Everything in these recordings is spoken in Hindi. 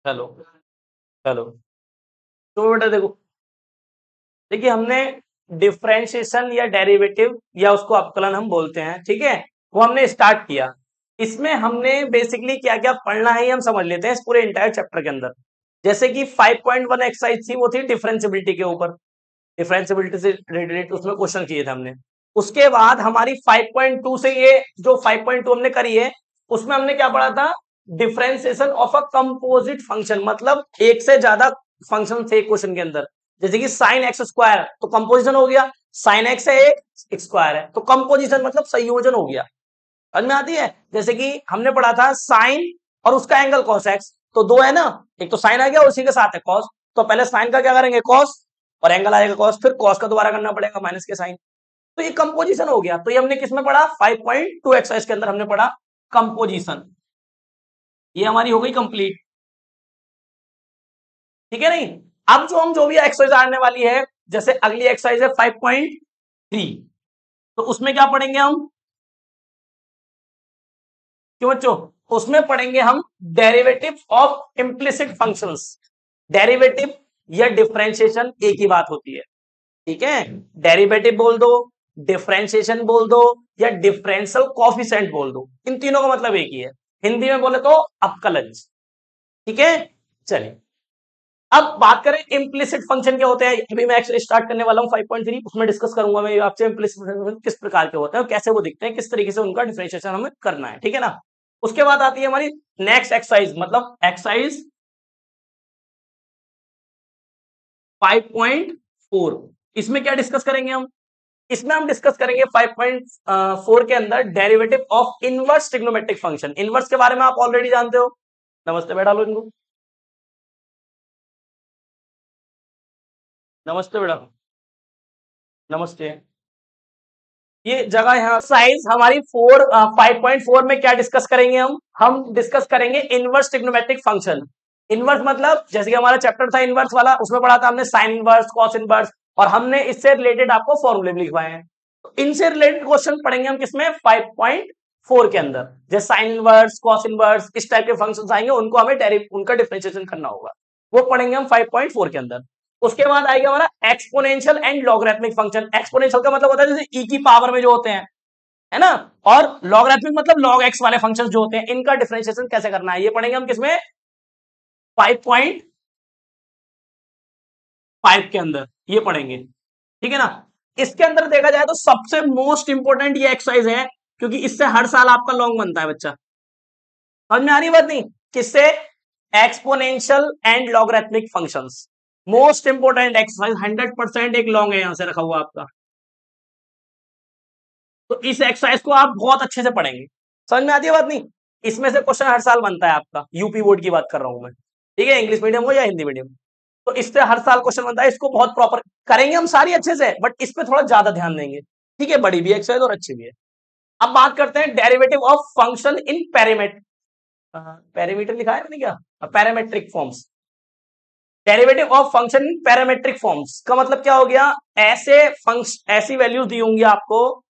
Hello hello. तो बेटा देखो, देखिए हमने डिफरेंशिएशन या डेरिवेटिव या उसको अवकलन हम बोलते हैं, ठीक है, वो हमने स्टार्ट किया। इसमें हमने बेसिकली क्या क्या पढ़ना है ये हम समझ लेते हैं इस पूरे इंटायर चैप्टर के अंदर। जैसे कि 5.1 एक्सरसाइज थी, वो थी डिफरेंशियबिलिटी के ऊपर, डिफरेंशियबिलिटी से रिलेटेड उसमें क्वेश्चन किए थे हमने। उसके बाद हमारी 5.2 से ये जो 5.2 हमने करी है, उसमें हमने क्या पढ़ा था, differentiation of a composite function, मतलब एक से ज्यादा फंक्शन थे क्वेश्चन के अंदर। जैसे कि साइन एक्स स्क्वायर तो कंपोजिशन हो गया, साइन एक्स है एक स्क्वायर है तो कंपोजिशन मतलब संयोजन हो गया। समझ में आती है? जैसे कि हमने पढ़ा था साइन और उसका एंगल कॉस एक्स, तो दो है ना, एक तो साइन आ गया उसी के साथ है कॉस, तो पहले साइन का क्या करेंगे कॉस, और एंगल आएगा कॉस, फिर कॉस का दोबारा करना पड़ेगा माइनस के साइन। तो ये कंपोजिशन हो गया। तो ये हमने किसमें पढ़ा, 5.2 एक्सरसाइज के अंदर हमने पढ़ा कंपोजिशन। ये हमारी हो गई कंप्लीट, ठीक है नहीं। अब जो हम जो भी एक्सरसाइज आने वाली है, जैसे अगली एक्सरसाइज है 5.3, तो उसमें क्या पढ़ेंगे हम, क्यों बच्चों, उसमें पढ़ेंगे हम derivative of implicit functions. Derivative या डिफरेंशिएशन एक ही बात होती है, ठीक है। डेरिवेटिव बोल दो, डिफरेंशिएशन बोल दो, या डिफरेंशियल कोएफिशिएंट बोल दो, इन तीनों का मतलब एक ही है। हिंदी में बोले तो अवकलन, ठीक है। चलिए अब बात करें इम्प्लिसिट फंक्शन क्या होते हैं। अभी मैं स्टार्ट करने वाला हूं 5.3, उसमें डिस्कस करूंगा मैं आपसे इम्प्लिसिट फंक्शन किस प्रकार के होते हैं, कैसे वो दिखते हैं, किस तरीके से उनका डिफरेंशिएशन हमें करना है, ठीक है ना। उसके बाद आती है हमारी नेक्स्ट एक्सरसाइज, मतलब एक्सरसाइज 5.4। इसमें क्या डिस्कस करेंगे हम, इसमें हम डिस्कस करेंगे 5.4 के अंदर derivative of inverse trigonometric function. Inverse के बारे में आप ऑलरेडी जानते हो। नमस्ते बेटा, लो इनको, नमस्ते बेटा, नमस्ते। ये जगह यहाँ साइज हमारी 5.4 में क्या डिस्कस करेंगे हम डिस्कस करेंगे इनवर्स ट्रिग्नोमेट्रिक फंक्शन। इनवर्स मतलब जैसे कि हमारा चैप्टर था इनवर्स वाला, उसमें पढ़ा था हमने साइन इनवर्स, कॉस इनवर्स, और हमने इससे रिलेटेड आपको फॉर्मूले भी लिखवाए हैं। तो इनसे रिलेटेड क्वेश्चन पढ़ेंगे हम किसमें, 5.4 के अंदर। जैसे साइन इनवर्स, कॉस इनवर्स, इस टाइप के फंक्शन आएंगे, उनको हमें उनका डिफरेंशिएशन करना होगा, वो पढ़ेंगे हम 5.4 के अंदर। उसके बाद आएगा हमारा exponential and logarithmic function. Exponential का मतलब होता है जैसे ई की पावर में जो होते हैं, है ना, और लॉगरिथमिक मतलब लॉग एक्स वाले फंक्शंस जो होते हैं, इनका डिफरेंशिएशन कैसे करना है, ये पढ़ेंगे हम किसमें, 5.5 के अंदर ये पढ़ेंगे, ठीक है ना। इसके अंदर देखा जाए तो सबसे मोस्ट इंपोर्टेंट ये एक्सरसाइज है, क्योंकि इससे हर साल आपका लॉन्ग बनता है बच्चा। समझ में आ रही बात नहीं, किससे, exponential and logarithmic functions. Most important exercise, 100% एक लॉन्ग है यहां से रखा हुआ आपका। तो इस एक्सरसाइज को आप बहुत अच्छे से पढ़ेंगे। समझ में आती है बात नहीं, इसमें से क्वेश्चन हर साल बनता है आपका, यूपी बोर्ड की बात कर रहा हूं मैं, ठीक है, इंग्लिश मीडियम हो या हिंदी मीडियम। तो इससे हर साल क्वेश्चन बनता है, इसको बहुत प्रॉपर करेंगे हम सारी अच्छे से, बट इस पे थोड़ा ज्यादा ध्यान देंगे, ठीक है। बड़ी भी एक्सरसाइज और अच्छी भी है। अब बात करते हैं derivative of function in parameter, parameter लिखा है मैंने क्या, parametric forms. Derivative of function in parametric forms का मतलब क्या हो गया, ऐसे फंक्शन, ऐसी वैल्यूज दी होंगी आपको,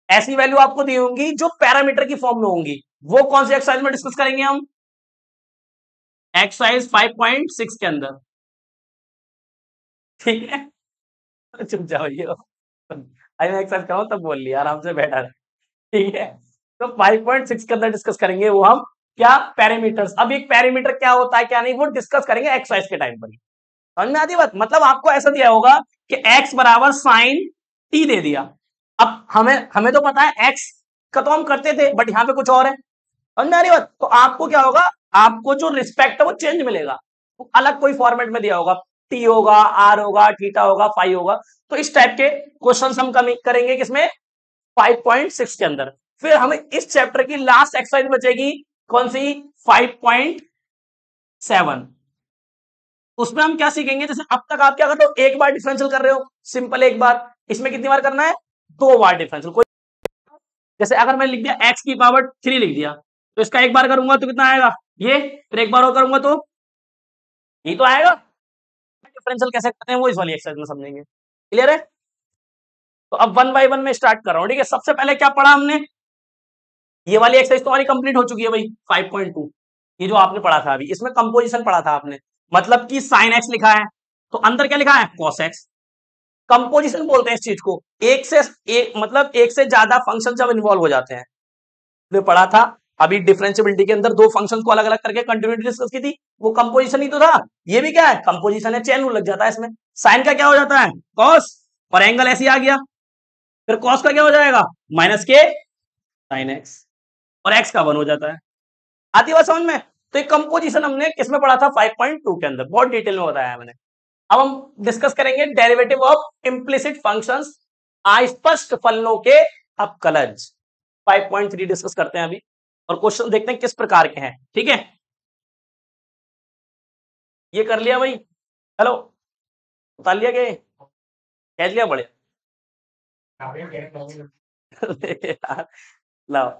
ऐसी वैल्यू आपको दी होंगी जो पैरामीटर की फॉर्म में होंगी। वो कौन सी एक्सरसाइज में डिस्कस करेंगे हम, एक्सरसाइज 5.6 के अंदर, ठीक है। चुप जाओ ये, अरे मैं एक्सरसाइज कराऊं तब बोल लिया, आराम से बैठा रहे, ठीक है। तो 5.6 के अंदर डिस्कस करेंगे वो हम, क्या, पैरामीटर्स। अब एक पैरामीटर क्या होता है क्या नहीं, वो डिस्कस करेंगे एक्सरसाइज के टाइम पर ही। समझ में आती बात, मतलब आपको ऐसा दिया होगा कि x बराबर साइन टी दे दिया। अब हमें हमें तो पता है x का तो हम करते थे, बट यहां पे कुछ और है। समझ में आ रही बात, तो आपको क्या होगा, आपको जो रिस्पेक्ट है वो चेंज मिलेगा, वो अलग कोई फॉर्मेट में दिया होगा, टी होगा, आर होगा, थीटा होगा, फाई होगा। तो इस टाइप के क्वेश्चन हम करेंगे किसमें, 5.6 के अंदर। फिर हमें इस चैप्टर की लास्ट एक्सरसाइज बचेगी, कौन सी, 5.7। उसमें हम क्या सीखेंगे, जैसे अब तक आप क्या कर रहे हो, एक बार डिफरेंशियल कर रहे हो, सिंपल एक बार। इसमें कितनी बार करना है, दो बार डिफरेंशियल। कोई जैसे अगर मैं लिख दिया एक्स की पावर 3 लिख दिया, तो इसका एक बार करूंगा तो कितना आएगा ये, फिर एक बार और करूंगा तो ये तो आएगा। डिफरेंशियल कैसे करते हैं वो इस वाली एक्सरसाइज में समझेंगे, क्लियर है। तो अब वन बाय वन में स्टार्ट कर रहा हूं, ठीक है। सबसे पहले क्या पढ़ा हमने, ये वाली एक्सरसाइज तो हमारी कंप्लीट हो चुकी है भाई, 5.2। ये जो आपने पढ़ा था अभी, इसमें कंपोजिशन पढ़ा था आपने, मतलब कि साइन एक्स लिखा है तो अंदर क्या लिखा है, कॉस एक्स। कंपोजिशन बोलते हैं इस चीज को, एक से एक, मतलब एक से ज्यादा फंक्शन जब इन्वॉल्व हो जाते हैं। ने पढ़ा था अभी डिफरेंशियबिलिटी के अंदर दो फंक्शंस को अलग अलग करके कंटिन्यूटी डिस्कस की थी, वो कंपोजिशन ही तो था। ये भी क्या है, कंपोजिशन है, चेन रूल लग जाता है इसमें। साइन का क्या हो जाता है, कॉस, और एंगल ऐसे आ गया, फिर कॉस का क्या हो जाएगा, माइनस के साइन एक्स, और एक्स का 1 हो जाता है। आती बात समझ में। तो एक कंपोजिशन हमने किसमें पढ़ा था, 5.2 के अंदर, बहुत डिटेल में बताया है मैंने। अब हम डिस्कस करेंगे डेरिवेटिव ऑफ इम्प्लिसिट फंक्शंस, अस्पष्ट फलनों के अपकलज। 5.3 डिस्कस करते हैं अभी, और क्वेश्चन देखते हैं किस प्रकार के हैं, ठीक है। ये कर लिया भाई, हेलो, उतार लिया गया, कैच लिया, बढ़िया। यार, लाओ,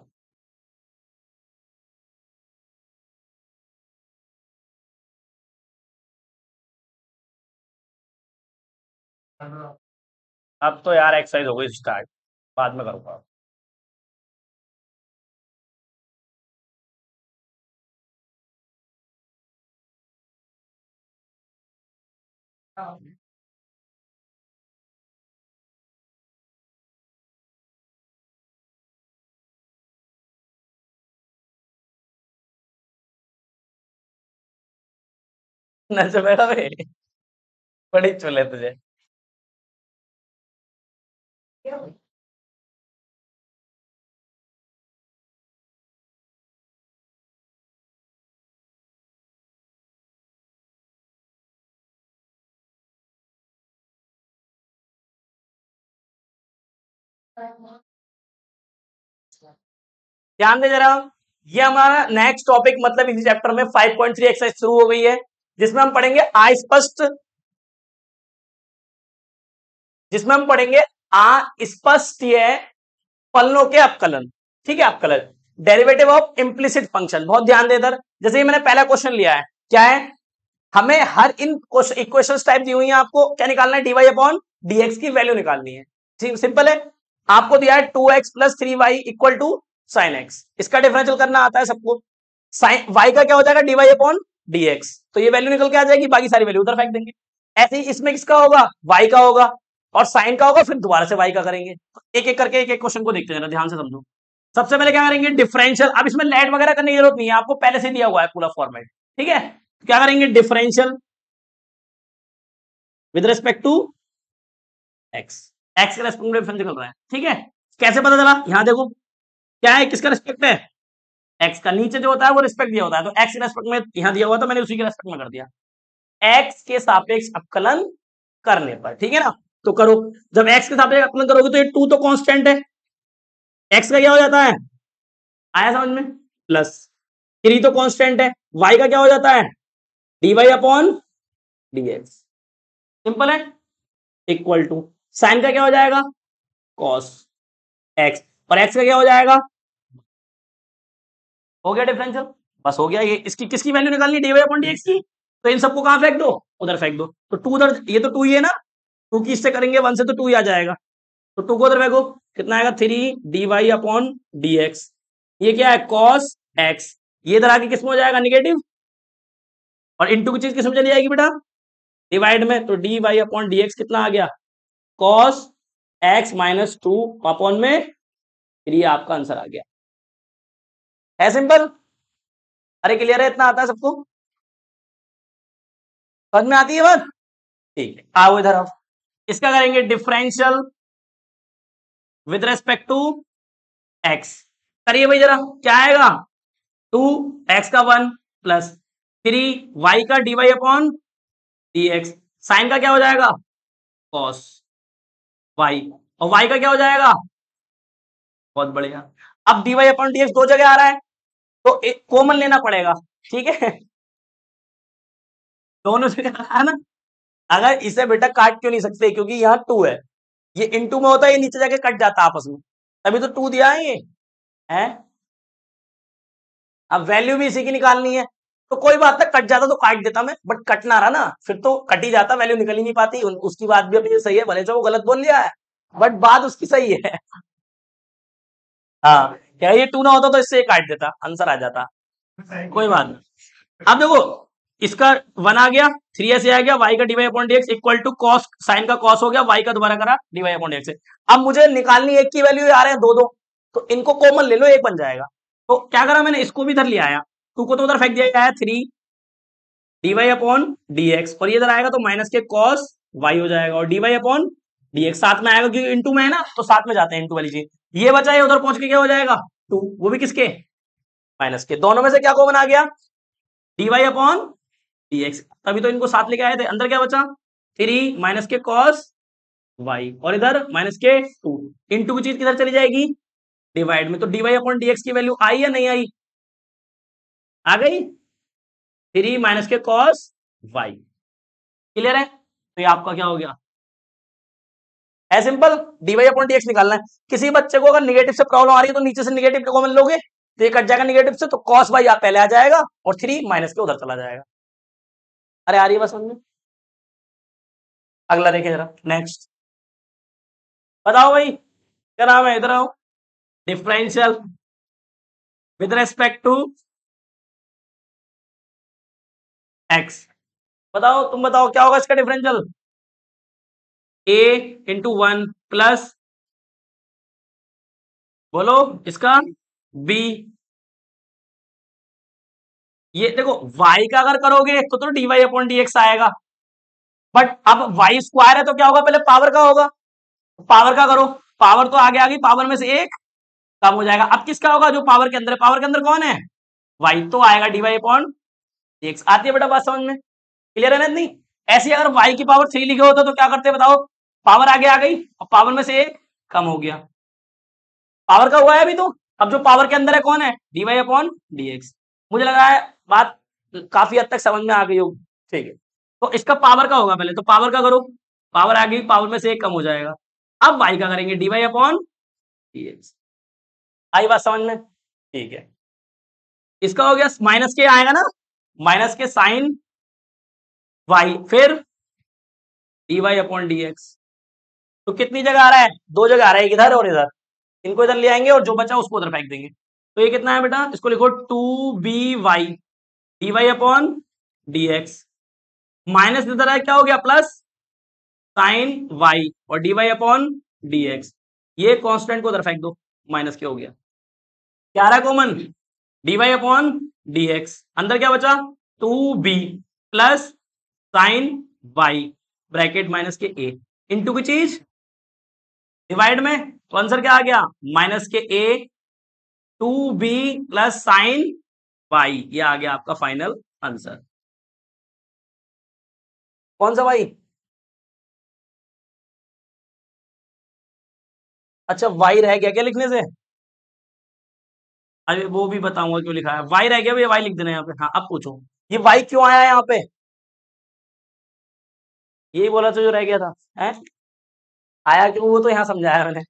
अब तो यार एक्सरसाइज हो गई स्टार्ट, बाद में करूंगा। नजर मेरा भाई, बड़ी चुले तुझे। ध्यान दे जरा, ये हमारा नेक्स्ट टॉपिक, मतलब इसी चैप्टर में 5.3 एक्सरसाइज शुरू हो गई है, जिसमें हम पढ़ेंगे अस्पष्ट, जिसमें हम पढ़ेंगे अस्पष्ट फलनों के अपकलन, ठीक है, अपकलन, डेरिवेटिव ऑफ इम्प्लिसिट फंक्शन। बहुत ध्यान दे इधर, जैसे ही मैंने पहला क्वेश्चन लिया है, क्या है, हमें हर इन इक्वेशन टाइप दी हुई है, आपको क्या निकालना है, डीवाई अपॉन डीएक्स की वैल्यू निकालनी है। सिंपल है, आपको दिया है 2x plus 3y equal to sine x, इसका डिफरेंशियल करना आता है सबको। साइन वाई का क्या हो जाएगा, डीवाई अपॉन डीएक्स, तो ये वैल्यू निकल के आ जाएगी, बाकी सारी वैल्यू उधर फेंक देंगे। ऐसे ही इसमें किसका होगा, वाई का होगा, और साइन का होगा, फिर दोबारा से वाई का करेंगे। तो एक एक करके एक एक क्वेश्चन को देखते हैं, ध्यान से समझो। सबसे पहले क्या करेंगे, डिफरेंशियल। अब इसमें लेट वगैरह करने की जरूरत नहीं है, आपको पहले से दिया हुआ है पूरा फॉर्मेट, ठीक है। क्या करेंगे, differential with respect to x, x के रेस्पेक्ट में डिफरेंशियल कर रहा है, ठीक है। कैसे पता चला, यहां देखो, क्या है, किसका रिस्पेक्ट है, एक्स का। नीचे जो होता है वो रिस्पेक्ट दिया होता है, तो एक्स के रेस्पेक्ट में यहां दिया हुआ, तो मैंने उसी के रेस्पेक्ट में कर दिया, एक्स के सापेक्ष अपकलन करने पर, ठीक है ना। तो करो, जब एक्स के सापेक्ष अपकलन करोगे तो ये 2 तो कांस्टेंट है, एक्स का क्या हो जाता है, आया समझ में, प्लस 3 तो कांस्टेंट है, वाई का क्या हो जाता है, डीवाई अपॉन डीएक्स, सिंपल है, इक्वल टू साइन का क्या हो जाएगा, कॉस एक्स, और एक्स का क्या हो जाएगा, हो गया डिफरेंशियल, बस हो गया। ये इसकी किसकी वैल्यू निकालनी है, डीवाई अपॉन डीएक्स की, तो इन सबको कहां फेंक दो, उधर फेंक दो। तो टू उधर, ये तो टू ही है ना, टू की इससे करेंगे, वन से तो टू ही आ जाएगा, तो टू को उधर फेंको, कितना आएगा, 3 d Y upon D x, ये क्या है, कॉस एक्स, ये इधर आके किसमें हो जाएगा, निगेटिव, और इंटू की चीज किसमें चली जाएगी बेटा, डिवाइड में, तो D Y upon D x कितना आ गया, कॉस एक्स माइनस 2 अपॉन में 3, आपका आंसर आ गया, है सिंपल। अरे क्लियर है, इतना आता है सबको, समझ में आती है बात, ठीक है। आओ इधर, आप इसका करेंगे differential with respect to x, करिए भाई जरा, क्या आएगा, 2 एक्स का 1 प्लस 3 वाई का d Y upon D x, sine का क्या हो जाएगा, कॉस वाई, और वाई का क्या हो जाएगा, बहुत बढ़िया। अब d Y upon D x दो जगह आ रहा है, तो एक कॉमन लेना पड़ेगा, ठीक है, दोनों जगह आ रहा है ना। अगर इसे बेटा काट क्यों नहीं सकते, क्योंकि यहाँ 2 है, ये इनटू में होता है, ये नीचे जाके कट जाता है आपस में, तभी तो 2 दिया है ये, है। अब वैल्यू भी इसी की निकालनी है, तो कोई बात नहीं, कट जाता तो काट देता मैं, बट कट ना रहा ना, फिर तो कट ही जाता, वैल्यू निकल ही नहीं पाती। उसकी बात भी अभी सही है, भले से वो गलत बोल लिया है, बट बात उसकी सही है। हाँ, क्या ये 2 ना होता तो इससे ये काट देता, आंसर आ जाता। कोई बात नहीं। अब देखो इसका 1 आ गया, 3 ऐसे आ गया, y का dy upon dx equal to cos, sine का कॉस हो गया, y का दोबारा करा dy अपॉन dx से। अब मुझे निकालनी एक की वैल्यू आ रहे हैं दो दो, तो इनको कॉमन ले लो, एक बन जाएगा। तो क्या करा मैंने, इसको भी इधर ले आया, 2 को तो उधर फेंक दिया है, 3 dy अपॉन dx, और ये इधर आएगा तो माइनस के कॉस y हो जाएगा, और dy अपॉन dx साथ में आएगा क्योंकि इनटू में है ना, तो साथ में जाते हैं इनटू वाली चीज। ये बचा है, उधर पहुंच के क्या हो जाएगा 2, वो भी किसके, माइनस के। दोनों में से क्या कॉमन आ गया, dy अपॉन dx, तभी तो इनको साथ लेके आए थे। अंदर क्या बचा, 3 माइनस के कॉस y, और इधर माइनस के 2, इनटू की चीज किधर चली जाएगी, डिवाइड में। तो dy अपॉन dx की वैल्यू आई या नहीं आई, आ गई, 3 माइनस के कॉस y। क्लियर है, तो ये आपका क्या हो गया, है सिंपल, dy अपॉन dx निकालना है। किसी बच्चे को अगर निगेटिव से प्रॉब्लम आ रही है तो नीचे से निगेटिव कॉमन लोगे, तो ये कट जाएगा निगेटिव से, तो कॉस y पहले आ जाएगा और 3 माइनस के उधर चला जाएगा। अरे आ रही है बस समझ में। अगला देखें जरा, नेक्स्ट बताओ भाई, क्या नाम है, इधर आओ। Differential with respect to x, बताओ, तुम बताओ क्या होगा इसका डिफरेंशियल, a इंटू 1 प्लस, बोलो इसका b। ये देखो y का अगर करोगे तो dy अपॉन dx आएगा, बट अब y स्क्वायर है तो क्या होगा, पहले पावर का होगा, पावर का करो, पावर तो आगे आ गई, पावर में से एक कम हो जाएगा। अब किसका होगा, जो पावर के अंदर है, पावर के अंदर कौन है, y, तो आएगा dy अपॉन dx। आती है बेटा बात समझ में, क्लियर है ना, नहीं ऐसे अगर y की पावर 3 लिखे होते तो क्या करते बताओ, पावर आगे आ गई और पावर में से एक कम हो गया, पावर का हुआ है अभी तो। अब जो पावर के अंदर है कौन है, dy अपॉन dx। मुझे लगा है बात काफी हद तक समझ में आ गई होगी, ठीक है। तो इसका पावर का होगा पहले, तो पावर का करो, पावर आ गई, पावर में से एक कम हो जाएगा। अब y का करेंगे dy अपॉन dx। आई बात समझ में, ठीक है। इसका हो गया माइनस के आएगा ना, माइनस के साइन y, फिर dy अपॉन dx। तो कितनी जगह आ रहा है, दो जगह आ रहा है, एक इधर और इधर, इनको इधर ले आएंगे और जो बचा उसको उधर फेंक देंगे। तो ये कितना है बेटा, इसको लिखो 2by dy upon dx, minus इधर है क्या हो गया प्लस साइन y और dy अपॉन dx, ये कांस्टेंट को उधर फेंक दो, माइनस क्या हो गया, क्या आ रहा है कॉमन, dy अपॉन dx, अंदर क्या बचा 2b plus sign y bracket minus के a, इनटू की चीज डिवाइड में, तो आंसर क्या आ गया, माइनस के a 2b plus sign y, ये आ गया आपका फाइनल आंसर। कौन सा भाई, अच्छा y रह गया क्या लिखने से, अरे वो भी बताऊंगा क्यों लिखा है, y रह गया, y लिख देना यहाँ पे। हाँ अब पूछो, ये y क्यों आया है यहाँ पे, यही बोला था जो रह गया था, है आया क्यों, वो तो यहाँ समझाया मैंने।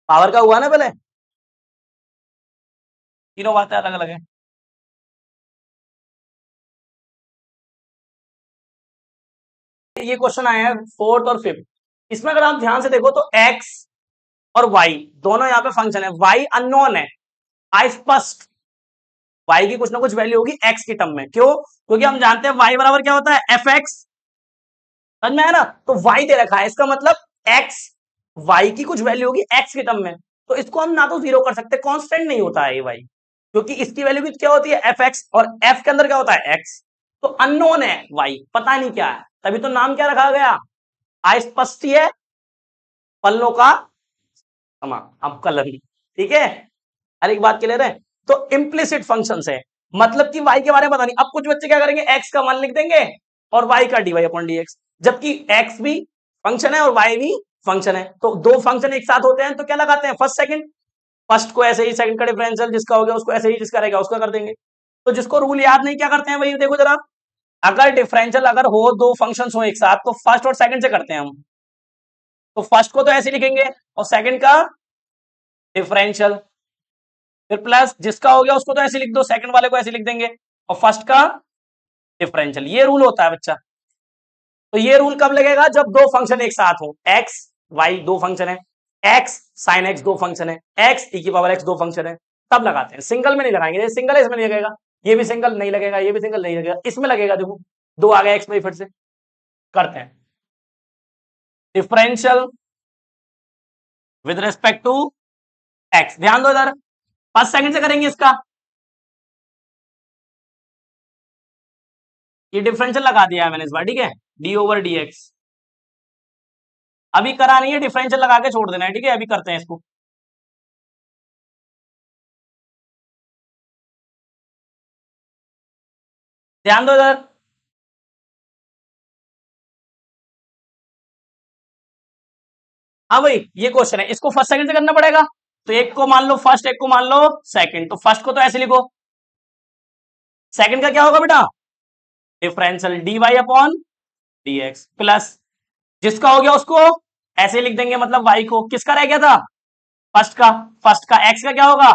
पावर का हुआ ना पहले, तीनों बातें अलग अलग है। ये क्वेश्चन आया है फोर्थ और फिफ्थ, इसमें अगर आप ध्यान से देखो तो x और y दोनों यहाँ पे फंक्शन है, y अननोन है, आई स्पष्ट y की कुछ ना कुछ वैल्यू होगी x की टर्म में, क्यों, क्योंकि हम जानते हैं y बराबर क्या होता है एफ एक्स, समझ में है ना, तो y दे रखा है, इसका मतलब x, y की कुछ वैल्यू होगी x की टर्म में, तो इसको हम ना तो जीरो कर सकते, कांस्टेंट नहीं होता है ये y, क्योंकि इसकी वैल्यू क्या होती है एफ एक्स, और f के अंदर क्या होता है x, तो अननोन है y, पता नहीं क्या है, तभी तो नाम क्या रखा गया, अस्पष्ट है पल्लों का समा, अब कलर, ठीक है। हर एक बात क्लियर है, तो इम्प्लिसिट फंक्शन है, मतलब कि y के बारे में पता नहीं। अब कुछ बच्चे क्या करेंगे, x का मान लिख देंगे और y का dy अपॉन dx, जबकि x भी फंक्शन है और y भी फंक्शन है, तो दो फंक्शन एक साथ होते हैं तो क्या लगाते हैं फर्स्ट सेकंड, फर्स्ट को ऐसे ही, सेकंड का डिफरेंशियल जिसका हो गया उसको ऐसे ही, जिसका रहेगा उसका कर देंगे। तो जिसको रूल याद नहीं क्या करते हैं वही देखो जरा, अगर डिफरेंशियल अगर हो, दो फंक्शन हो एक साथ, तो फर्स्ट और सेकंड से करते हैं हम, तो फर्स्ट को तो ऐसे लिखेंगे और सेकंड का डिफरेंशियल, फिर प्लस जिसका हो गया उसको तो ऐसे लिख दो, सेकंड वाले को ऐसे लिख देंगे और फर्स्ट का डिफरेंशियल, ये रूल होता है बच्चा। तो ये रूल कब लगेगा, जब दो फंक्शन एक साथ हो, एक्स वाई दो फंक्शन है, एक्स साइन एक्स दो फंक्शन है, एक्स ई की पावर एक्स दो फंक्शन है, तब लगाते हैं, सिंगल में नहीं लगाएंगे, सिंगल इसमें नहीं लगेगा, ये भी सिंगल नहीं लगेगा, ये भी सिंगल नहीं लगेगा, इसमें लगेगा। देखो 2 आ गया एक्स में, फिर से करते हैं differential with respect to x. ध्यान दो इधर, फर्स्ट सेकंड से करेंगे इसका, ये डिफरेंशियल लगा दिया है मैंने इस बार, ठीक है, डी ओवर डी एक्स। अभी करा नहीं है, डिफरेंशियल लगा के छोड़ देना है, ठीक है, अभी करते हैं इसको। ध्यान दो इधर, हाँ भाई ये क्वेश्चन है, इसको फर्स्ट सेकंड से करना पड़ेगा। तो एक को मान लो फर्स्ट, एक को मान लो सेकंड। तो फर्स्ट को तो ऐसे लिखो, सेकंड का क्या होगा बेटा, differential d Y upon D x plus, जिसका हो गया उसको ऐसे लिख देंगे, मतलब वाई को, किसका रह गया था, फर्स्ट का। फर्स्ट का एक्स का क्या होगा,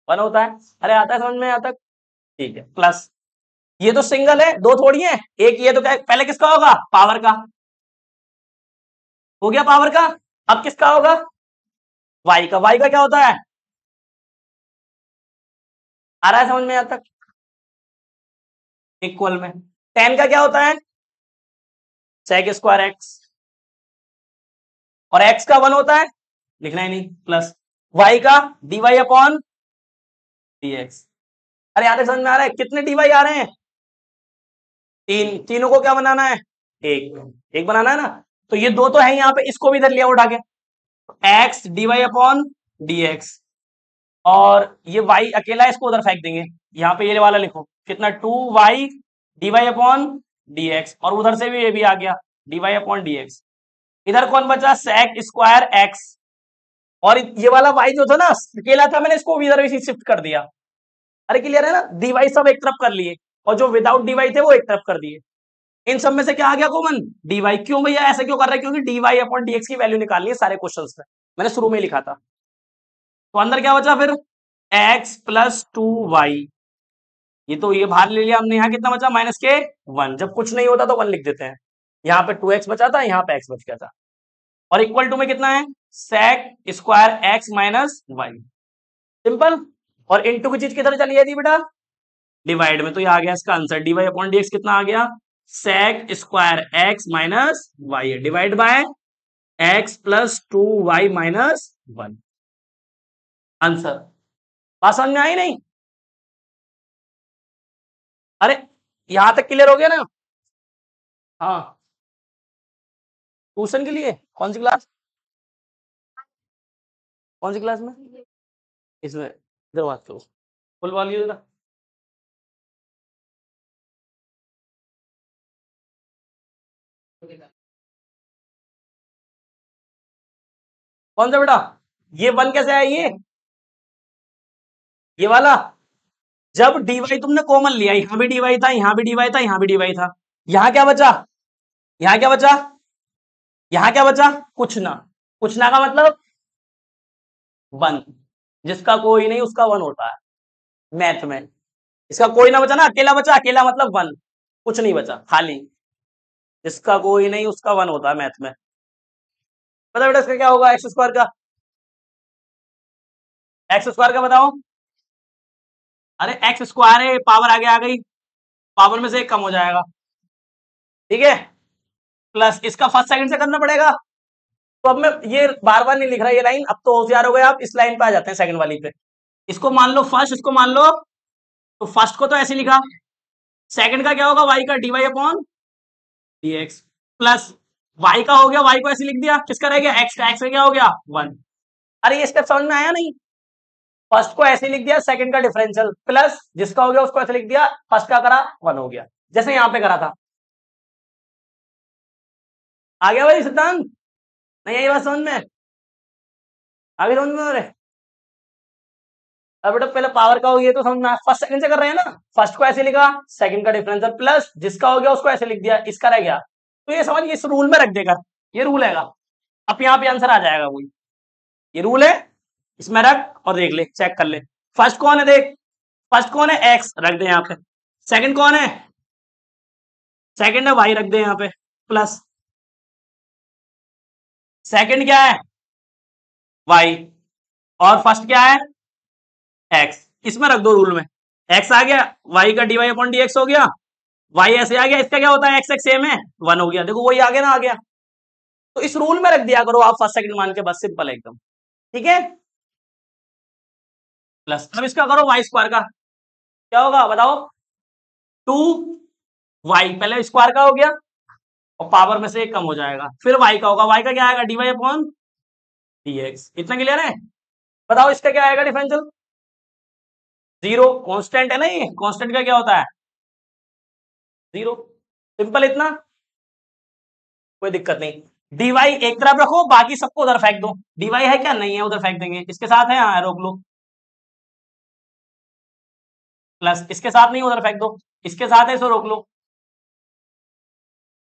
1 होता है। अरे आता है समझ में यहाँ तक, ठीक है, प्लस ये तो सिंगल है, दो थोड़ी है, एक ये तो क्या, पहले किसका होगा, पावर का, हो गया पावर का। अब किसका होगा, वाई का। वाई का क्या होता है, आ रहा है समझ में यहाँ तक, इक्वल में। टेन का क्या होता है, सेक स्क्वायर एक्स, और एक्स का 1 होता है, लिखना ही नहीं, प्लस वाई का d Y upon D x. अरे यहाँ तक समझ में आ रहा है, कितने डी वाई आ रहे हैं, तीन, तीनों को क्या बनाना है, एक, एक बनाना है ना। तो ये दो तो है यहाँ पे, इसको भी इधर लिया उठा के, x d Y upon D x, और ये y अकेला है, इसको उधर फेंक देंगे। यहाँ पे ये वाला लिखो, कितना, 2y d Y upon D x, और उधर से भी ये भी आ गया, d Y upon D x. इधर कौन बचा, सेक स्क्वायर एक्स, और ये वाला y जो था ना अकेला था, मैंने इसको भी इधर भी शिफ्ट कर दिया। अरे क्लियर है ना, डी वाई सब एक तरफ कर लिए, और जो विदाउट डी वाई थे वो एक तरफ कर दिए। इन सब में से क्या आ गया कॉमन, डी वाई। क्यों भैया ऐसा क्यों कर रहा है, क्योंकि d Y upon D x की वैल्यू निकालनी है सारे क्वेश्चन में, मैंने शुरू में ही लिखा था। तो अंदर क्या बचा फिर, एक्स प्लस 2y, ये तो ये बाहर ले लिया हमने, यहाँ कितना बचा, माइनस के 1। जब कुछ नहीं होता तो 1 लिख देते हैं, यहाँ पे 2x बचा था, यहाँ पे x बच गया था, और इक्वल टू में कितना है, sec square x minus y, simple. और इनटू की चीज किधर चली जाती बेटा, डिवाइड में। तो ये आ गया इसका answer, d Y upon D x कितना आ गया, sec square x minus y, divide by x plus 2y minus 1, answer. बात समझ में आई नहीं, अरे यहां तक क्लियर हो गया ना। हाँ, ट्यूशन के लिए कौन सी क्लास, कौन सी क्लास में, इसमें, इधर बात करो, फुल वाली जरा। कौन सा बेटा, ये 1 कैसे आया, ये वाला, जब dy तुमने कॉमन लिया, यहां भी dy था, यहां भी dy था, यहां भी dy था, यहां क्या बचा, यहां क्या बचा, यहां क्या बचा, कुछ ना। कुछ ना का मतलब 1, जिसका कोई नहीं उसका 1 होता है मैथ में। इसका कोई ना बचा ना, अकेला बचा, अकेला मतलब 1, कुछ नहीं बचा, खाली, जिसका कोई नहीं उसका 1 होता है मैथ में। पता बेटा इसका क्या होगा, एक्स स्क्वायर का, एक्स स्क्वायर का बताओ। अरे एक्स स्क्वायर है, पावर आगे आ गई, पावर में से एक कम हो जाएगा, ठीक है, प्लस इसका फर्स्ट सेकंड से करना पड़ेगा। तो अब मैं ये बार बार नहीं लिख रहा ये लाइन, अब तो होशियार हो गए आप, इस लाइन पे आ जाते हैं सेकंड वाली पे। इसको मान लो फर्स्ट, इसको मान लो, तो फर्स्ट को तो ऐसे लिखा, सेकंड का क्या होगा, वाई का d Y upon D x, plus y का हो गया, वाई को ऐसे लिख दिया, किसका रह गया, एक्स का, एक्स का क्या हो गया 1। अरे ये स्टेप समझ में आया नहीं, फर्स्ट को ऐसे लिख दिया, सेकंड का डिफरेंशियल, प्लस जिसका हो गया उसको ऐसे लिख दिया, फर्स्ट का करा 1 हो गया, जैसे यहाँ पे करा था। आ गया भाई सिद्धांत, नहीं यही बात समझ में, आगे समझ में आ रहे। अब बेटा पहले पावर का हो गया तो समझ में, फर्स्ट सेकंड से कर रहे हैं ना, फर्स्ट को ऐसे लिखा, सेकंड का डिफरेंशियल, प्लस जिसका हो गया उसको ऐसे लिख दिया, इसका रह गया। तो ये समझ, इस रूल में रख देगा, ये रूल है, अब यहाँ पे आंसर आ जाएगा वही, ये रूल है, इसमें रख और देख ले, चेक कर ले। फर्स्ट कौन है देख, फर्स्ट कौन है, एक्स रख दे यहाँ पे, सेकंड कौन है, सेकंड है वाई, रख दे यहाँ पे, प्लस सेकंड क्या है, वाई, और फर्स्ट क्या है, एक्स, इसमें रख दो रूल में, एक्स आ गया, वाई का dy अपॉन dx हो गया, वाई ऐसे आ गया, इसका क्या होता है एक्स एक्स सेम है, 1 हो गया, देखो वही आ गया ना, आ गया। तो इस रूल में रख दिया करो आप फर्स्ट सेकंड मान के, बस सिंपल है एकदम, ठीक है। प्लस अब इसका करो वाई स्क्वायर का, क्या होगा बताओ, 2 वाई, पहले स्क्वायर का हो गया और पावर में से एक कम हो जाएगा, फिर वाई का होगा, वाई का क्या आएगा dy अपॉन dx, इतना क्लियर है। बताओ इसका क्या आएगा डिफरेंशियल, 0, कांस्टेंट है ना, ये कांस्टेंट का क्या होता है 0, सिंपल इतना, कोई दिक्कत नहीं। डीवाई एक तरफ रखो, बाकी सबको उधर फेंक दो, डीवाई है क्या नहीं है, उधर फेंक देंगे, इसके साथ है हाँ रोक लो, प्लस इसके साथ नहीं उधर फेंक दो, इसके साथ है इसको रोक लो,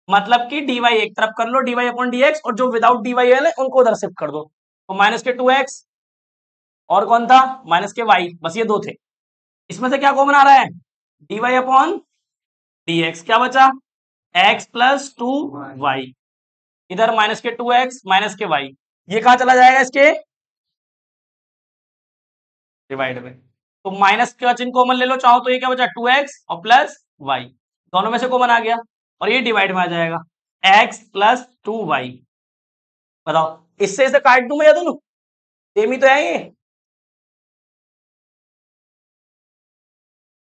मतलब कि dy एक तरफ कर लो, dy अपॉन dx, और जो विदाउट dy है ना उनको उधर शिफ्ट कर दो, तो माइनस के 2x, और कौन था माइनस के y, बस ये दो थे, इसमें से क्या कॉमन आ रहा है dy अपॉन dx, क्या बचा x प्लस 2y, इधर माइनस के 2x माइनस के y, ये कहां चला जाएगा इसके डिवाइड में, तो माइनस का चिन्ह कॉमन ले लो चाहो तो, ये क्या बचा 2x और प्लस y, दोनों में से कॉमन आ गया, और ये डिवाइड में आ जाएगा x प्लस 2y, बताओ इससे इसे काट दूं मैं या दोनों, सेम ही तो है ये,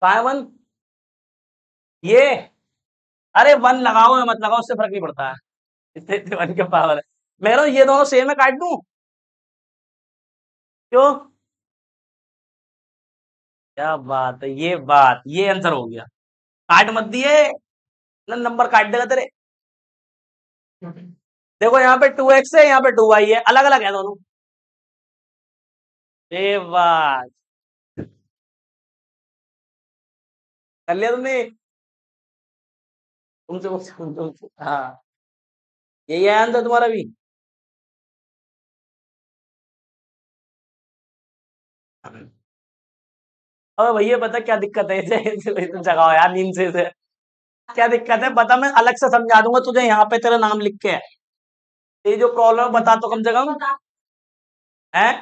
कहा है 1, ये अरे 1 लगाओ या मत लगाओ उससे फर्क नहीं पड़ता है, इतने इतने 1 के पावर है, मैं कह रहा हूं ये दोनों सेम है, काट दूं, क्यों, क्या बात है, ये बात, ये आंसर हो गया, काट मत दिए ना, नंबर काट देगा तेरे, देखो यहाँ पे 2x है, यहाँ पे 2y है, अलग अलग है दोनों, ये बात कर लिया तुमने, तुमसे हाँ, यही है आंसर तुम्हारा भी, अबे भैया पता क्या दिक्कत है इसे, इसे जगाओ यार नींद से इसे, क्या दिक्कत है बता, मैं अलग से समझा दूंगा तुझे, यहाँ पे तेरा नाम लिख के है, ये जो प्रॉब्लम है बता तो कम से कम, है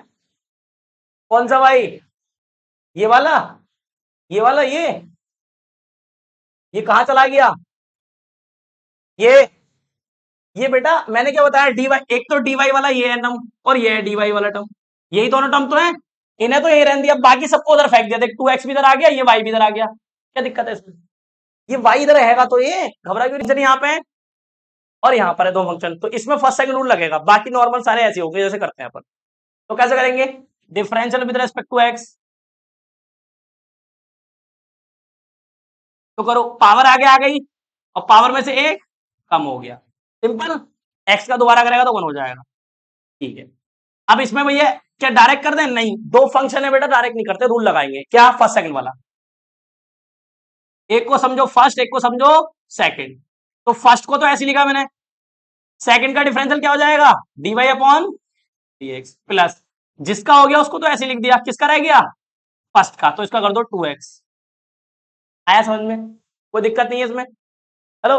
कौन सा भाई, ये वाला, ये कहाँ चला गया, ये ये बेटा मैंने क्या बताया, डी वाई, एक तो डी वाई वाला ये है टर्म, और ये है डी वाई वाला टर्म, यही दोनों टर्म तो है, इन्हें तो यही रहने दिया, बाकी सबको उधर फेंक दिया, देख 2x भी इधर आ गया, ये y भी इधर आ गया, क्या दिक्कत है इसमें, ये y इधर रहेगा तो ये घबरा क्यों, रीजन यहाँ पे है और यहाँ पर है दो फंक्शन, तो इसमें फर्स्ट सेकंड रूल लगेगा, बाकी नॉर्मल सारे ऐसे होंगे जैसे करते हैं अपन, तो कैसे करेंगे, differential with respect to x, तो करो, पावर आगे आ गई और पावर में से एक कम हो गया, सिंपल, x का दोबारा करेगा तो 1 हो जाएगा, ठीक है। अब इसमें भैया क्या डायरेक्ट कर दें, नहीं, दो फंक्शन है बेटा, डायरेक्ट नहीं करते, रूल लगाएंगे, क्या फर्स्ट सेकंड वाला, एक को समझो फर्स्ट, एक को समझो सेकंड, तो फर्स्ट को तो ऐसे लिखा मैंने, सेकंड का डिफरेंशियल क्या हो जाएगा dy अपॉन dx, प्लस जिसका हो गया उसको तो ऐसे लिख दिया, किसका रह गया फर्स्ट का, तो इसका कर दो 2x, आया समझ में, कोई दिक्कत नहीं है इसमें, हेलो,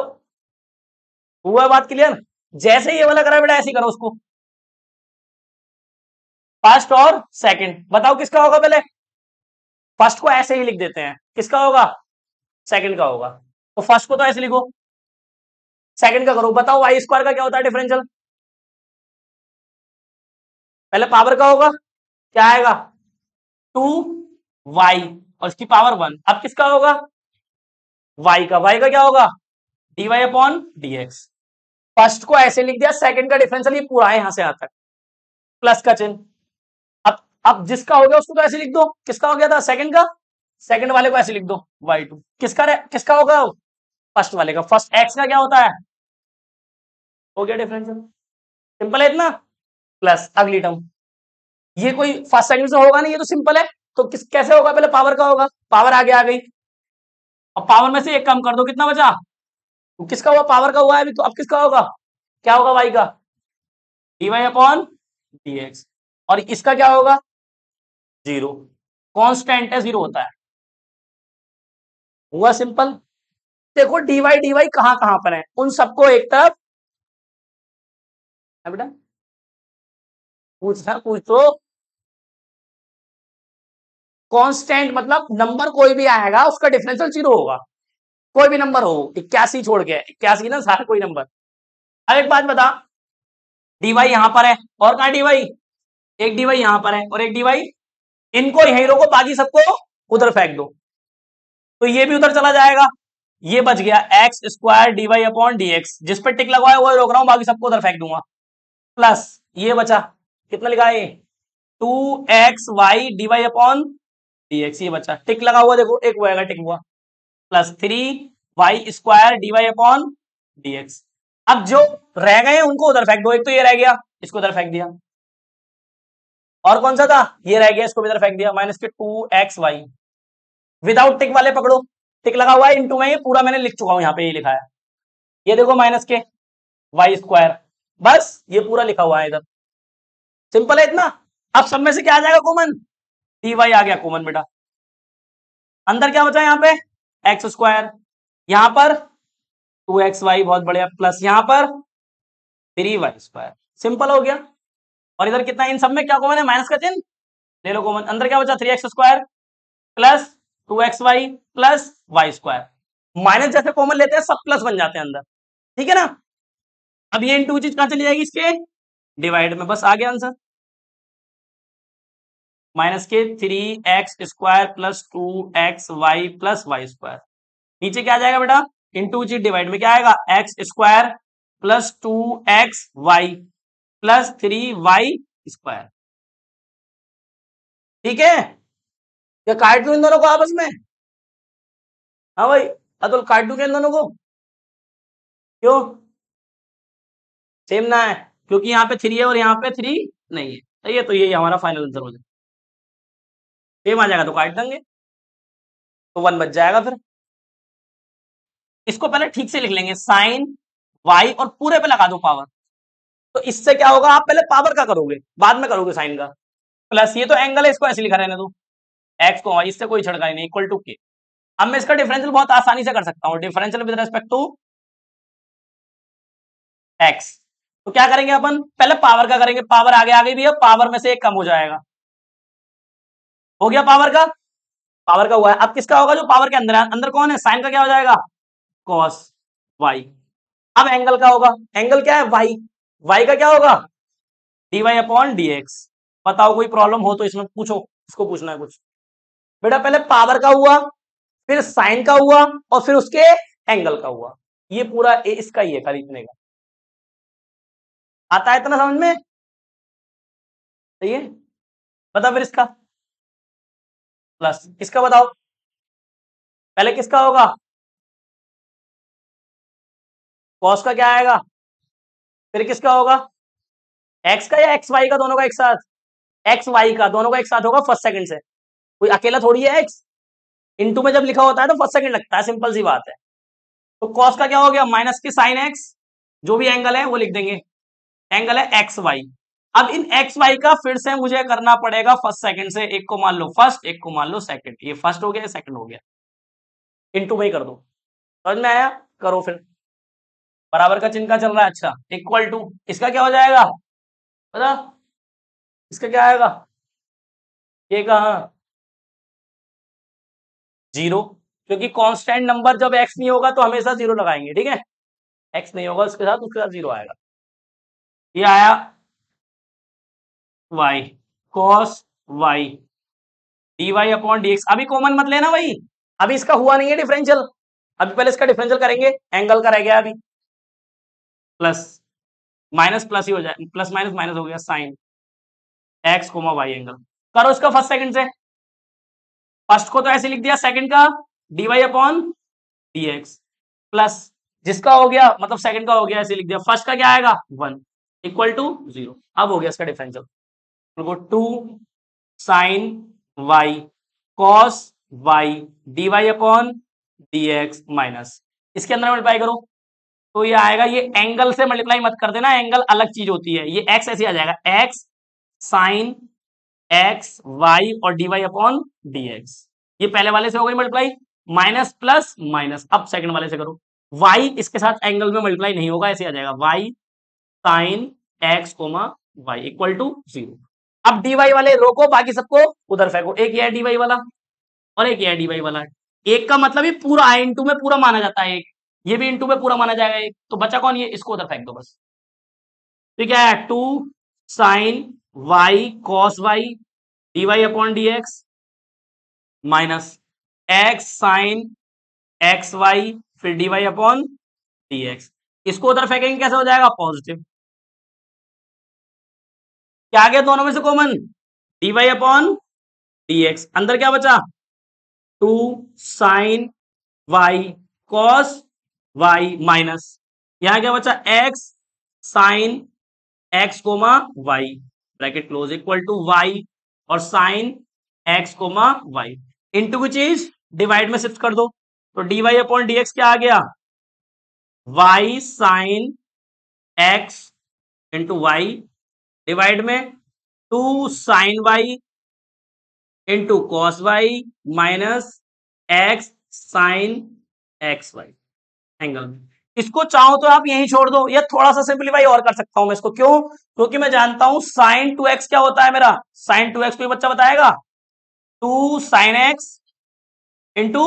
हुआ बात क्लियर, जैसे ये वाला करा बेटा ऐसे ही करो उसको, फर्स्ट और सेकंड, बताओ किसका होगा पहले, फर्स्ट को ऐसे ही लिख देते हैं, किसका होगा सेकंड का होगा, तो फर्स्ट को तो ऐसे लिखो, सेकंड का करो, बताओ वाई स्क्वायर का क्या होता है डिफरेंशियल, पहले पावर का होगा, क्या आएगा 2y, और इसकी पावर 1, अब किसका होगा y का क्या होगा dy अपॉन dx, फर्स्ट को ऐसे लिख दिया, सेकंड का डिफरेंशियल ये पूरा है यहां से यहां तक, प्लस का चिन्ह, अब जिसका हो गया उसको तो ऐसे लिख दो, किसका हो गया था सेकंड का, सेकंड वाले को ऐसे लिख दो y2, किसका होगा फर्स्ट वाले का, फर्स्ट x का क्या होता है, हो गया डिफरेंशियल, सिंपल है इतना, प्लस अगली टर्म, ये कोई फर्स्ट सेकंड से होगा नहीं, ये तो सिंपल है, तो कैसे होगा, पहले पावर का होगा, पावर आगे आ गई, अब पावर में से एक कम कर दो, कितना बचा, तो किसका हुआ पावर का हुआ है अभी, तो अब किसका होगा, क्या होगा y का dy अपॉन dx, और इसका क्या होगा 0, कांस्टेंट है 0 होता है, हुआ सिंपल, देखो dy कहां कहां पर है, उन सबको एक तरफ है बेटा, पूछना पूछ तो, कांस्टेंट मतलब नंबर कोई भी आएगा उसका डिफरेंशियल 0 होगा, कोई भी नंबर हो, 81 छोड़ के, 81 ना सारा कोई नंबर। अब एक बात बता, डीवाई यहां पर है और कहां डीवाई, एक डीवाई यहां पर है और एक डीवाई, इनको यहीं रोको, बाकी सबको उधर फेंक दो, तो ये भी उधर चला जाएगा, ये बच गया x square d y upon D x, जिस पर टिक लगवाया वो रोक रहा हूं, बाकी सबको उधर फेंक दूंगा, प्लस ये बचा, कितना लिखा है, 2xy D Y upon D x, ये बचा, टिक लगा हुआ देखो, एक वो आएगा टिक हुआ, plus 3y square d y upon D x. अब जो रह गए उनको उधर फेंक दो, एक तो ये रह गया, इसको उधर फेंक दिया, और कौन सा था, ये रह गया, इसको भी इधर फेंक दिया, माइनस के 2xy, विदाउट टिक वाले पकड़ो, टिक लगा हुआ है इनटू में, ये पूरा मैंने लिख चुका हूं, यहाँ पे ये लिखा है, ये देखो माइनस के वाई स्क्वायर, बस ये पूरा लिखा हुआ है इधर, सिंपल है इतना। अब सब में से क्या आ जाएगा कॉमन, डी वाई आ गया कॉमन बेटा, अंदर क्या बचा यहाँ पे एक्स स्क्वायर, यहाँ पर 2xy, बहुत बढ़िया, प्लस यहाँ पर 3y स्क्वायर, सिंपल हो गया। और इधर कितना, इन सब में क्या कॉमन है, माइनस का चिन्ह, ले लो कॉमन, अंदर क्या बचा 3x square plus 2xy plus y square, minus जैसे कॉमन लेते हैं सब प्लस बन जाते हैं अंदर, ठीक है ना। अब ये इंटू चीज कहां चली जाएगी, इसके डिवाइड में, बस आ गया आंसर, माइनस के 3x square plus 2xy plus y square, नीचे क्या आ जाएगा बेटा, इंटू चीज डिवाइड में क्या आएगा, x square plus 2xy plus 3y square, ठीक है। क्या काट दूं इन दोनों को आपस में, हाँ भाई अतुल काट दूं क्या इन दोनों को, क्यों, सेम ना है, क्योंकि यहाँ पे 3 है और यहाँ पे 3 नहीं है, सही है, तो ये हमारा फाइनल आंसर हो जाएगा, सेम आ जाएगा तो काट देंगे, तो 1 बच जाएगा फिर। इसको पहले ठीक से लिख लेंगे, साइन वाई और पूरे पे लगा दो पावर, तो इससे क्या होगा, आप पहले पावर का करोगे बाद में करोगे साइन का, प्लस ये तो एंगल है, इसको ऐसे लिखा रहने दो, एक्स को वाई, इससे कोई छड़काई नहीं, इक्वल टू के। अब मैं इसका डिफरेंशियल बहुत आसानी से कर सकता हूं, differential with respect to x, तो क्या करेंगे अपन, पहले पावर का करेंगे, पावर आगे आगे भी है, पावर में से एक कम हो जाएगा, हो गया पावर का, पावर का हुआ है, अब किसका होगा, जो पावर के अंदर है, अंदर कौन है, साइन का क्या हो जाएगा, कॉस वाई। अब एंगल का होगा, एंगल क्या है, वाई, वाई का क्या होगा, d Y upon D x. बताओ कोई प्रॉब्लम हो तो इसमें पूछो, इसको पूछना है कुछ, बेटा पहले पावर का हुआ, फिर साइन का हुआ, और फिर उसके एंगल का हुआ, ये पूरा इसका ही है खाली इतने का, आता है इतना समझ में, सही है। बता फिर इसका, प्लस इसका बताओ, पहले किसका होगा, कॉस का क्या आएगा, फिर किसका होगा, एक्स का या एक्स वाई का, दोनों का एक साथ, एक्स वाई का, दोनों का एक साथ होगा फर्स्ट सेकंड से, कोई अकेला थोड़ी है एक्स, इनटू में जब लिखा होता है तो फर्स्ट सेकंड लगता है, सिंपल सी बात है। तो कॉस का क्या हो गया, माइनस के साइन एक्स, जो भी एंगल है वो लिख देंगे, एंगल है एक्स वाई। अब इन एक्स वाई का फिर से मुझे करना पड़ेगा फर्स्ट सेकंड से, एक को मान लो फर्स्ट, एक को मान लो सेकंड, ये फर्स्ट हो गया, सेकंड हो गया, इनटू में ही कर दो, समझ में आया, करो फिर, बराबर का चिन्ह का चल रहा है, अच्छा, इक्वल टू, इसका क्या हो जाएगा पता, इसका क्या आएगा, ये कहा जीरो, क्योंकि कांस्टेंट नंबर जब एक्स नहीं होगा तो हमेशा जीरो लगाएंगे, ठीक है, एक्स नहीं होगा उसके साथ जीरो आएगा, ये आया y cos y d Y upon D x, अभी कॉमन मत लेना भाई, अभी इसका हुआ नहीं है डिफरेंशियल, अभी पहले इसका डिफरेंशियल करेंगे, एंगल का रह गया अभी, प्लस माइनस प्लस ही हो जाए, प्लस माइनस माइनस हो गया, sine x comma y angle, करो इसका फर्स्ट सेकंड से, फर्स्ट को तो ऐसे लिख दिया, सेकंड का d Y upon D x, plus जिसका हो गया मतलब सेकंड का हो गया ऐसे लिख दिया, फर्स्ट का क्या आएगा 1 इक्वल टू 0, अब हो गया इसका डिफरेंशियल, तो 2 sine y cos y d Y upon D x minus, इसके अंदर मल्टीप्लाई करो तो ये आएगा, ये एंगल से मल्टीप्लाई मत कर देना, एंगल अलग चीज होती है, ये एक्स ऐसे आ जाएगा, एक्स साइन एक्स वाई और D Y upon D x, ये पहले वाले से हो गई मल्टीप्लाई, माइनस प्लस माइनस, अब सेकंड वाले से करो, वाई इसके साथ एंगल में मल्टीप्लाई नहीं होगा, ऐसे आ जाएगा y sine x comma y equal to 0, अब dy वाले रोको, बाकी सबको उधर फेंको। एक ये है dy वाला और एक ये है dy वाला। एक का मतलब ये पूरा है, इंटू में पूरा माना जाता है एक, ये भी इंटू में पूरा माना जाएगा एक, तो बचा कौन, ये, इसको उधर फेंक दो बस। तो क्या है, 2 sine y cos y dy upon dx minus x sine x y फिर dy अपॉन dx। इसको उधर फेंकेंगे कैसे हो जाएगा, पॉजिटिव। क्या आ गया दोनों में से कॉमन, dy अपॉन dx। अंदर क्या बचा, 2 sine y cos y minus यहां क्या बचा, x sine x comma y bracket close equal to y और sine x comma y into की चीज डिवाइड में शिफ्ट कर दो, तो dy अपॉन dx क्या आ गया, y sine x into y divide में 2 sine y into cos y minus x sine x y angle में। इसको चाहो तो आप यहीं छोड़ दो, या थोड़ा सा सिंपलीफाई और कर सकता हूं मैं इसको, क्यों, क्योंकि मैं जानता हूं साइन 2x क्या होता है मेरा, साइन 2x कोई बच्चा बताएगा, 2 sign x into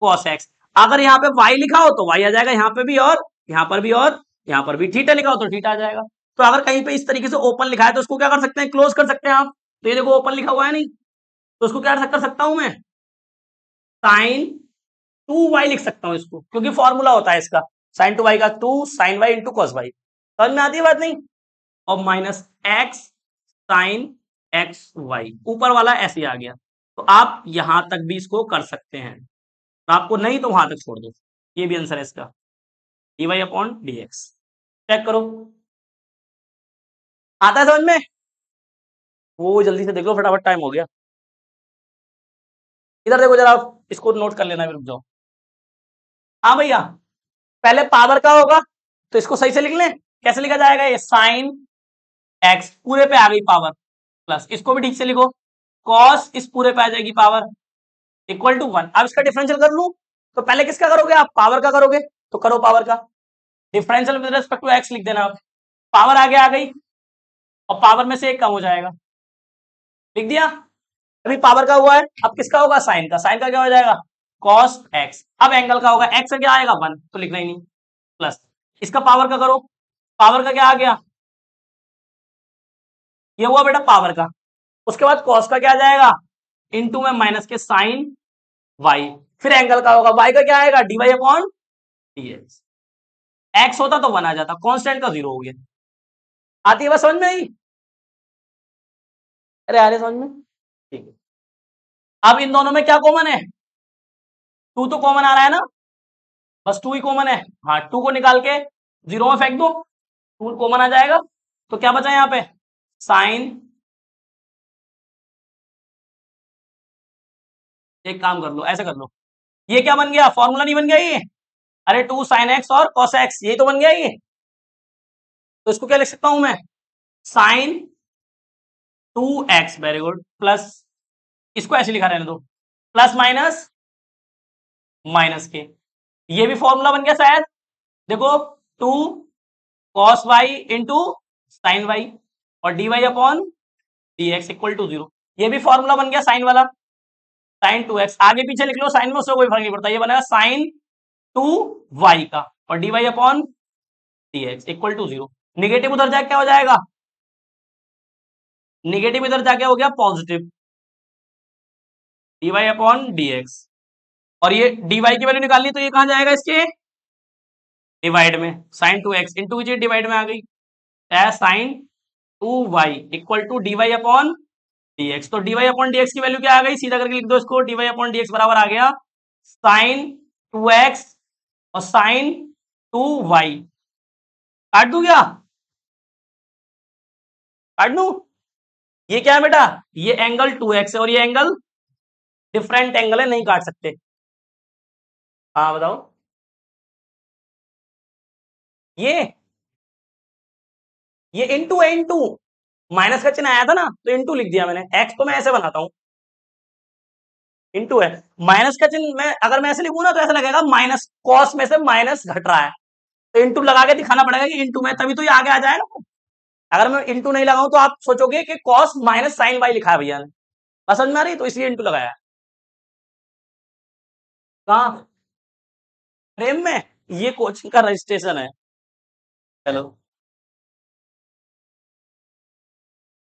cos x. अगर यहाँ पे y लिखा हो तो y आ जाएगा यहाँ पे भी, और यहाँ पर भी, और यहाँ पर भी थीटा लिखा हो तो थीटा आ जाएगा। तो अगर कहीं पे इस तरीके से ओपन लिखा है तो उसको क्या कर सकते हैं, क्लोज कर सकते हैं आप। तो ये देखो ओपन लिखा हुआ है नहीं, तो उसको क्या कर सकता हूं मैं, साइन 2y लिख सकता हूं इसको, क्योंकि फॉर्मूला होता है इसका साइन 2y का, 2 sine y into cos y. समझ में आती है बात नहीं, और minus x sine x y, ऊपर वाला ऐसे आ गया। तो आप यहां तक भी इसको कर सकते हैं, तो आपको नहीं तो वहां तक छोड़ दो। ये भी आंसर है इसका, dy अपॉन dx। चेक करो, आता है समझ में, वो जल्दी से देख लो फटाफट, टाइम हो गया। इधर देखो जरा, इसको नोट कर लेना, रुक जाओ। हाँ भैया, पहले पावर का होगा तो इसको सही से लिख लें, कैसे लिखा जाएगा, ये साइन एक्स पूरे पे आ गई पावर, प्लस इसको भी ठीक से लिखो, कॉस इस पूरे पे आ जाएगी पावर इक्वल टू 1। अब इसका डिफरेंशियल कर लूं, तो पहले किसका करोगे आप, पावर का करोगे, तो करो पावर का differential with respect to x लिख देना आप। पावर आगे आ गई और पावर में से एक कम हो जाएगा, लिख दिया। अभी पावर का हुआ है, अब किसका होगा, साइन का, साइन का क्या हो जाएगा, कॉस एक्स। अब एंगल का होगा, एक्स का क्या आएगा 1, तो लिखना ही नहीं, प्लस इसका पावर का करो, पावर का क्या आ गया, ये हुआ बेटा पावर का। उसके बाद कॉस का क्या आ जाएगा, इंटू में माइनस के साइन वाई, फिर एंगल का होगा, वाई का क्या आएगा, d Y upon D x. X होता तो 1 आ जाता, कांस्टेंट का 0 हो गया। आती है बस समझ में आई, अरे आ रहे समझ में, ठीक है। अब इन दोनों में क्या कॉमन है, 2 तो कॉमन आ रहा है ना, बस 2 ही कॉमन है। हाँ 2 को निकाल के 0 में फेंक दो, 2 कॉमन आ जाएगा, तो क्या बचा यहाँ पे, साइन, एक काम कर लो, ऐसे कर लो, ये क्या बन गया, फॉर्मूला नहीं बन गया ये, अरे 2 साइन एक्स और कॉस एक्स, यही तो बन गया ये। तो इसको क्या लिख सकता हूं मैं, sign 2x, very good, plus इसको ऐसे लिखा रहने दो, प्लस माइनस माइनस के, ये भी फॉर्मूला बन गया शायद, देखो 2 cos y into sine y और D Y upon D x equal to 0, ये भी फॉर्मूला बन गया साइन वाला, साइन 2x आगे पीछे लिख लो, साइन में उससे कोई फर्क नहीं पड़ता, ये बनेगा साइन 2y का और D Y upon D x equal to 0। Negative उधर जाके क्या हो जाएगा, निगेटिव इधर जाके हो गया positive, d Y upon D x, और ये डी वाई की वैल्यू निकालनी तो ये कहां जाएगा, इसके डिवाइड में, साइन 2x इंटू की डिवाइड में आ गई, sine 2y equal to D Y upon D X. तो D Y upon D x की वैल्यू क्या आ गई, सीधा करके लिख दो इसको, D Y upon D X बराबर आ गया साइन 2x और साइन 2y। काट दू क्या, काट दू, ये क्या है बेटा, ये एंगल 2x है और ये एंगल डिफरेंट एंगल है, नहीं काट सकते। हाँ बताओ, ये इंटू है, इंटू माइनस का चिन्ह आया था ना, तो इंटू लिख दिया मैंने, एक्स तो मैं ऐसे बनाता हूं, इंटू है, माइनस का चिन्ह मैं अगर मैं ऐसे लिखूं ना तो ऐसा लगेगा माइनस, कॉस में से माइनस घट रहा है, तो इंटू लगा के दिखाना पड़ेगा कि इंटू में, तभी तो ये आगे आ जाए ना। अगर मैं इंटू नहीं लगाऊं तो आप सोचोगे कि कॉस माइनस साइन वाई लिखा है भैया ने, समझ में आ रही, तो इसलिए इंटू लगाया। कहाँ फ्रेम में, ये कोचिंग का रजिस्ट्रेशन है। हेलो।